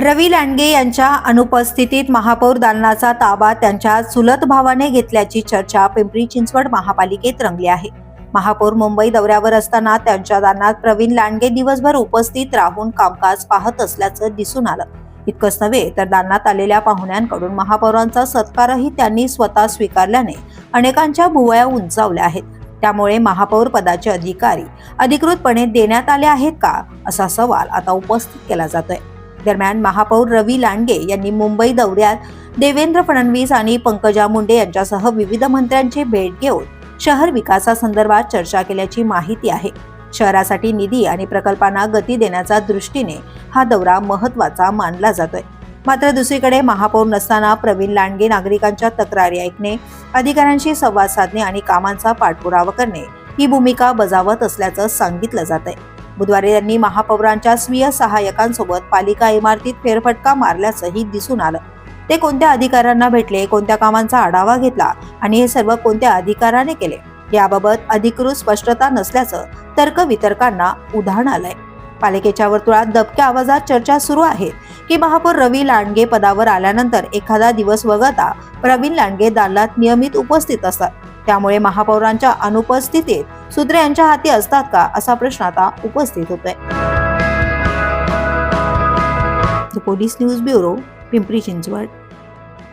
रवी लांडगे यांच्या अनुपस्थितीत महापौर दालनाचा ताबा त्यांच्या चुलत भावाने घेतल्याची चर्चा पिंपरी चिंचवड महापालिकेत रंगली आहे। महापौर मुंबई दौऱ्यावर असताना त्यांच्या दालनात प्रवीण लांडगे दिवसभर उपस्थित राहून कामकाज पाहत असल्याचं दिसून आलं। इतकंच नव्हे तर दालनात आलेल्या पाहुण्यांकडून महापौरांचा सत्कारही त्यांनी स्वतः स्वीकारल्याने अनेकांच्या भुवया उंचावल्या आहेत। त्यामुळे महापौर पदाचे अधिकारी अधिकृतपणे देण्यात आले आहेत का, असा सवाल आता उपस्थित केला जातोय। दरम्यान महापौर रवी लांडगे यांनी मुंबई दौऱ्यात देवेंद्र फडणवीस आणि पंकजा मुंडे यांच्यासह विविध मंत्र्यांची भेट घेऊन शहर विकासासंदर्भात चर्चा केल्याची माहिती आहे। शहरासाठी निधी आणि प्रकल्पांना गती देण्याच्या दृष्टीने हा दौरा महत्त्वाचा मानला जातोय। मात्र दुसरीकडे महापौर नसताना प्रवीण लांडगे नागरिकांच्या तक्रारी ऐकणे, अधिकाऱ्यांशी संवाद साधणे आणि कामांचा पाठपुरावा करणे ही भूमिका बजावत असल्याचं सांगितलं जातंय। बुधवारी त्यांनी महापौरांच्या स्वीय सहाय्यकांसोबत पालिका इमारतीत फेरफटका मारल्याचंही दिसून आलं। ते कोणत्या अधिकाऱ्यांना भेटले, कोणत्या कामांचा आढावा घेतला आणि हे सर्व कोणत्या अधिकाऱ्याने केले याबाबत अधिकृत स्पष्टता नसल्याचं तर्कवितर्कांना उधाण आलंय। पालिकेच्या वर्तुळात दबक्या आवाजात चर्चा सुरू आहे की महापौर रवी लांडगे पदावर आल्यानंतर एखादा दिवस वगळता प्रवीण लांडगे दालनात नियमित उपस्थित असतात। त्यामुळे महापौरांच्या अनुपस्थितीत सूत्रे यांच्या हाती असतात का, असा प्रश्न आता उपस्थित होतोय। Police news bureau, Pimpri Chinchwad.